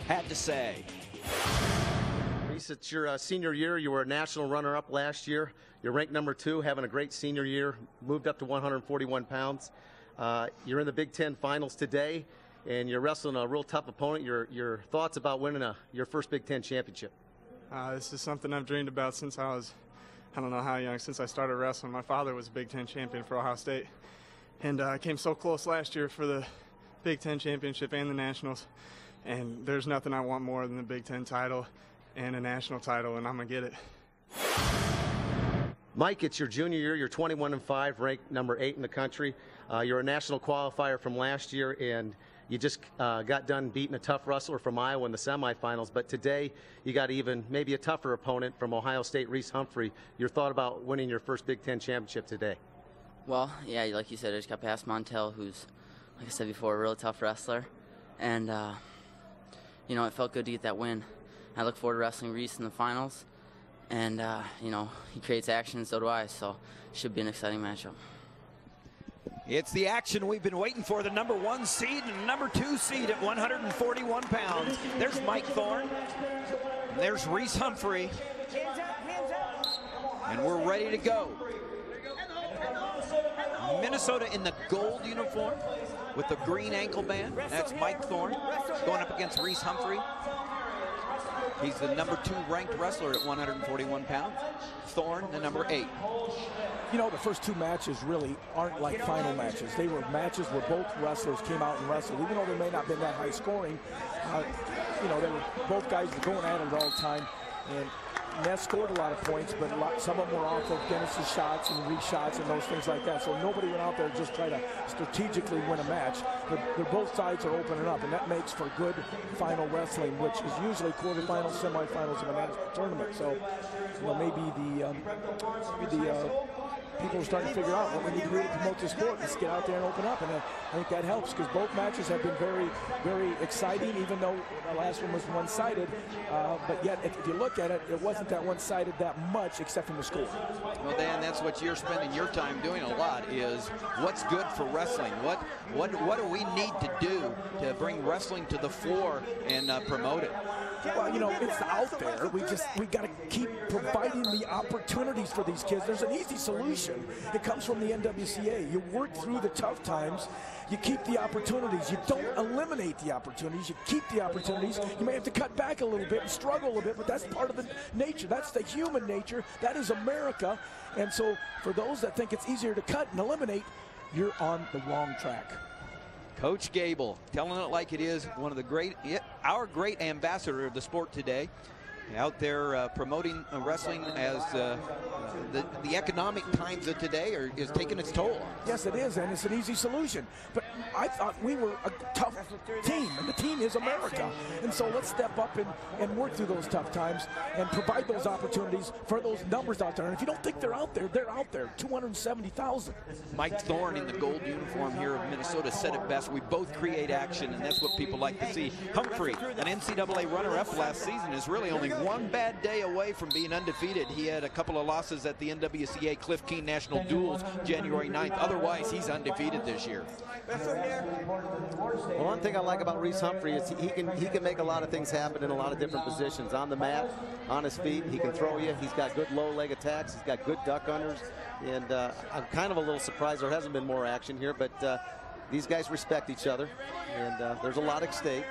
had to say. Reece, it's your senior year. You were a national runner-up last year. You're ranked #2, having a great senior year, moved up to 141 pounds. You're in the Big Ten finals today, and you're wrestling a real tough opponent. Your thoughts about winning your first Big Ten championship? This is something I've dreamed about since I was, I don't know how young, since I started wrestling. My father was a Big Ten champion for Ohio State, and I came so close last year for the Big Ten championship and the nationals, and there's nothing I want more than the Big Ten title and a national title, and I'm going to get it. Mike, it's your junior year. You're 21-5, ranked #8 in the country. You're a national qualifier from last year, and you just got done beating a tough wrestler from Iowa in the semifinals. But today, you got even maybe a tougher opponent from Ohio State, Reece Humphrey. Your thought about winning your first Big Ten championship today? Well, yeah, like you said, I just got past Montel, who's, like I said before, a really tough wrestler. And, you know, it felt good to get that win. I look forward to wrestling Reece in the finals. And, you know, he creates action, and so do I. So it should be an exciting matchup. It's the action we've been waiting for, the #1 seed and #2 seed at 141 pounds. There's Mike Thorn. And there's Reece Humphrey. And we're ready to go. Minnesota in the gold uniform with the green ankle band. That's Mike Thorn going up against Reece Humphrey. He's the #2 ranked wrestler at 141 pounds. Thorn, the #8. You know, the first two matches really aren't like final matches. They were matches where both wrestlers came out and wrestled. Even though they may not have been that high scoring, you know, both guys were going at it all the time. And Ness scored a lot of points, but some of them were off of Dennis's shots and Reece shots and those things like that. So nobody went out there to just try to strategically win a match. They're both sides are opening up, and that makes for good final wrestling, which is usually quarterfinals, semifinals of a national tournament. So, you know, maybe people are starting to figure out what we need to do to promote the sport. Let's get out there and open up, and I think that helps because both matches have been very, very exciting, even though the last one was one-sided. But yet, if you look at it, it wasn't that one-sided that much, except from the score. Well, Dan, that's what you're spending your time doing a lot, is what's good for wrestling. What do we need to do to bring wrestling to the floor and promote it? Well, you know, it's out there. We got to keep providing the opportunities for these kids. There's an easy solution. It comes from the NWCA. You work through the tough times. You keep the opportunities. You don't eliminate the opportunities. You keep the opportunities. You may have to cut back a little bit and struggle a little bit, but that's part of the nature. That's the human nature. That is America. And so for those that think it's easier to cut and eliminate, you're on the wrong track. Coach Gable telling it like it is, one of the our great ambassador of the sport today, out there promoting wrestling as the economic times of today is taking its toll. Yes, it is, and it's an easy solution. But I thought we were a tough team, and the team is America. And so let's step up and work through those tough times and provide those opportunities for those numbers out there. And if you don't think they're out there, 270,000. Mike Thorn in the gold uniform here of Minnesota said it best. We both create action, and that's what people like to see. Humphrey, an NCAA runner-up last season, is really only one bad day away from being undefeated. He had a couple of losses at the NWCA Cliff Keen National Duels January 9th. Otherwise, he's undefeated this year. Well, one thing I like about Reece Humphrey is he can make a lot of things happen in a lot of different positions. On the mat, on his feet, he can throw you. He's got good low leg attacks. He's got good duck unders. And I'm kind of a little surprised there hasn't been more action here, but these guys respect each other, and there's a lot at stake.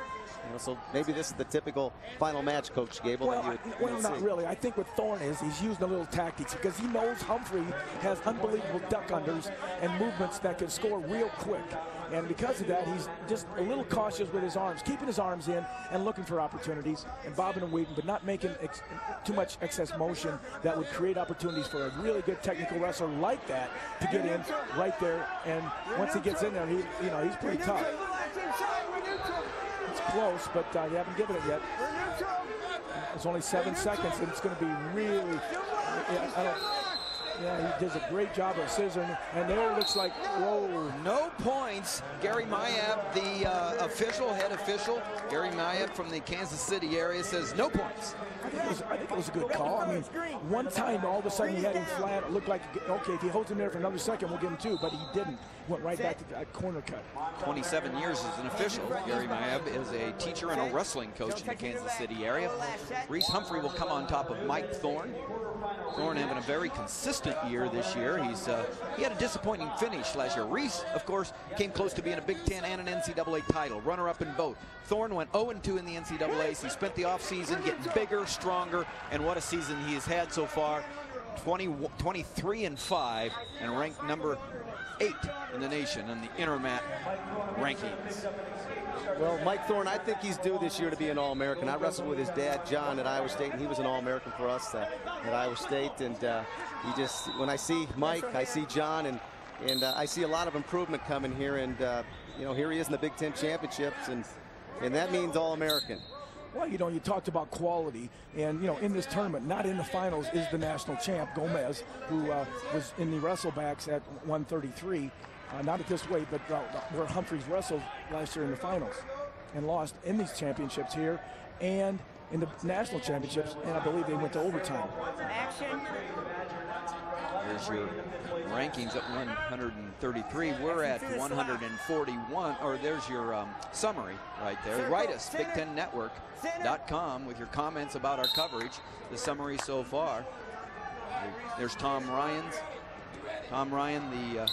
You know, so maybe this is the typical final match, Coach Gable. Well, not really. I think what Thorn is, he's using a little tactics because he knows Humphrey has unbelievable duck unders and movements that can score real quick. And because of that, he's just a little cautious with his arms, keeping his arms in and looking for opportunities and bobbing and weaving, but not making too much excess motion that would create opportunities for a really good technical wrestler like that to get in right there. And once he gets in there, he's pretty tough. It's close, but you haven't given it yet. It's only 7 seconds, and it's going to be really. Yeah, he does a great job of scissoring, and there it looks like, whoa. No points. Gary Mayab, the head official, Gary Mayab from the Kansas City area, says no points. I think it was a good call. I mean, one time all of a sudden he had him flat. It looked like, okay, if he holds him there for another second, we'll give him 2, but he didn't. Went right back to that corner cut. 27 years as an official. Gary Mayab is a teacher and a wrestling coach in the Kansas City area. Reece Humphrey will come on top of Mike Thorn. Thorn having a very consistent year this year. He had a disappointing finish last year. Reece, of course, came close to being a Big Ten and an NCAA title, runner-up in both. Thorn went 0-2 in the NCAAs. He spent the offseason getting bigger, stronger, and what a season he has had so far. 23-5 and ranked number 8 in the nation in the Intermat rankings. Well, Mike Thorn, I think he's due this year to be an All-American. I wrestled with his dad, John, at Iowa State, and he was an All-American for us at Iowa State. And when I see Mike, I see John, and I see a lot of improvement coming here. And here he is in the Big Ten championships, and that means All-American. Well, you talked about quality, and, in this tournament, not in the finals, is the national champ, Gomez, who was in the wrestlebacks at 133. Not at this weight, but where Humphreys wrestled last year in the finals and lost in these championships here and in the national championships, and I believe they went to overtime. Action. Here's your rankings at 133. We're at 141, or there's your summary right there. Write us, BigTenNetwork.com, with your comments about our coverage, the summary so far. There's Tom Ryans. Tom Ryan, the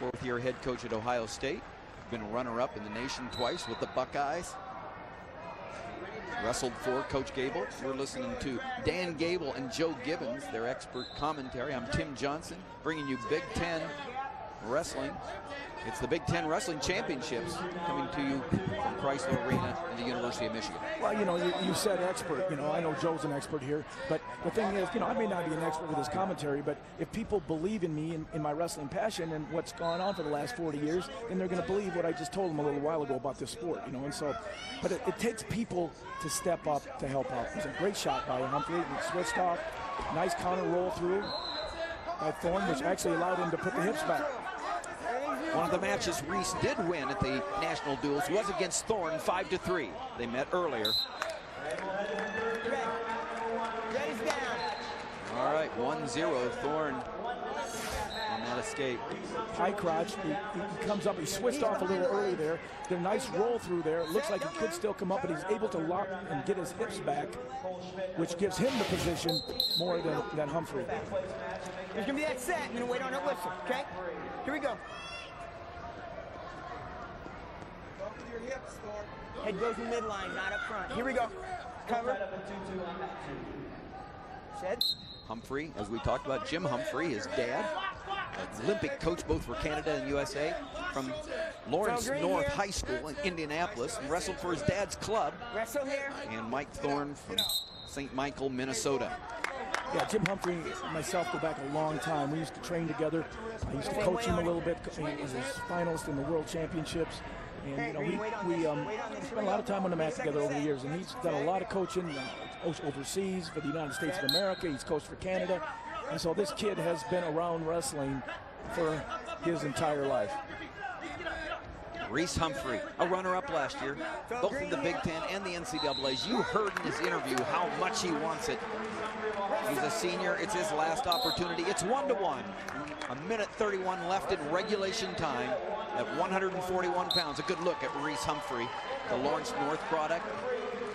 fourth-year head coach at Ohio State. Been a runner-up in the nation twice with the Buckeyes. Wrestled for Coach Gable. We're listening to Dan Gable and Joe Gibbons, their expert commentary. I'm Tim Johnson, bringing you Big Ten Wrestling. It's the Big Ten Wrestling Championships coming to you from Chrysler Arena in the University of Michigan. Well, you said expert. I know Joe's an expert here, but the thing is, I may not be an expert with his commentary, but if people believe in me, in my wrestling passion and what's gone on for the last 40 years, then they're going to believe what I just told them a little while ago about this sport, and so, but it takes people to step up to help out. It was a great shot by Humphrey. He switched off. Nice counter roll through by Thorn, which actually allowed him to put the hips back. One of the matches Reece did win at the national duels was against Thorn, 5-3. They met earlier. All right, 1-0 Thorn on that escape. High crotch. He comes up. He switched off a little early there. Did a nice roll through there. It looks like he could still come up, but he's able to lock and get his hips back, which gives him the position more than Humphrey. There's going to be that set. I'm going to wait on that whistle, okay? Here we go. Head goes in midline, not up front. Here we go. Cover. Set. Humphrey, as we talked about, Jim Humphrey, his dad, an Olympic coach both for Canada and USA, from Lawrence North High School in Indianapolis, and wrestled for his dad's club. Wrestle here. And Mike Thorn from St. Michael, Minnesota. Yeah, Jim Humphrey and myself go back a long time. We used to train together. I used to coach him a little bit. He was a finalist in the World Championships. And we spent a lot of time on the mat together over the years. And he's done a lot of coaching overseas for the United States of America. He's coached for Canada. And so this kid has been around wrestling for his entire life. Reece Humphrey, a runner-up last year, both in the Big Ten and the NCAAs. You heard in his interview how much he wants it. He's a senior. It's his last opportunity. It's 1-1. A minute 31 left in regulation time at 141 pounds. A good look at Reece Humphrey, the Lawrence North product,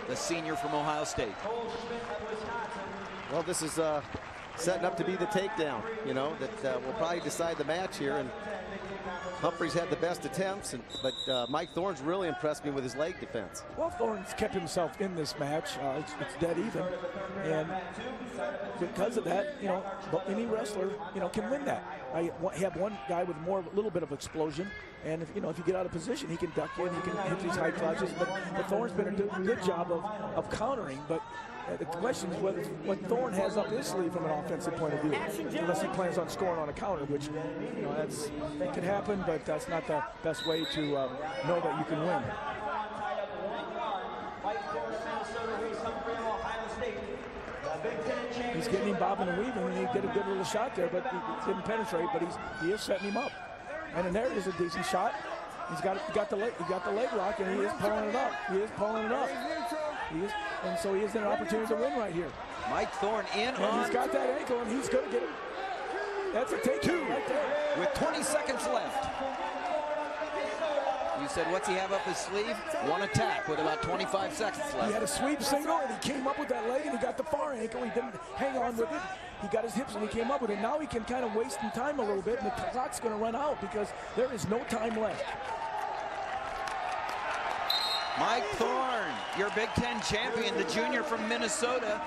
the senior from Ohio State. Well, this is setting up to be the takedown, that will probably decide the match here. And Humphrey's had the best attempts, but Mike Thorn's really impressed me with his leg defense. Well, Thorn's kept himself in this match. It's dead even, and because of that, any wrestler, can win that. I have one guy with a little bit of explosion, and if you get out of position, he can duck you and he can hit these high clutches. But Thorn's been a good job of countering, but. The question is what Thorn has up his sleeve from an offensive point of view, unless he plans on scoring on a counter, which that can happen, but that's not the best way to know that you can win. He's getting him bobbing and weaving, and he get a good little shot there, but he didn't penetrate. But he is setting him up. And then there is a decent shot. He got the leg lock, and he is pulling it up. And so he has an opportunity to win right here. Mike Thorn in and on. He's got that ankle, and he's going to get it. That's a take two right there. With 20 seconds left. You said, what's he have up his sleeve? One attack with about 25 seconds left. He had a sweep single, and he came up with that leg, and he got the far ankle. He didn't hang on with it. He got his hips, and he came up with it. Now he can kind of waste some time a little bit, and the clock's going to run out because there is no time left. Mike Thorn, your Big Ten champion, the junior from Minnesota.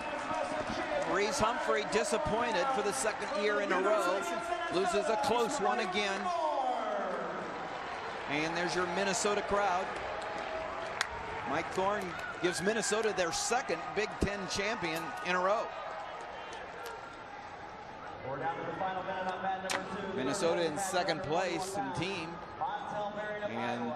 Reece Humphrey disappointed for the second year in a row. Loses a close one again. And there's your Minnesota crowd. Mike Thorn gives Minnesota their second Big Ten champion in a row. Minnesota in second place in team. And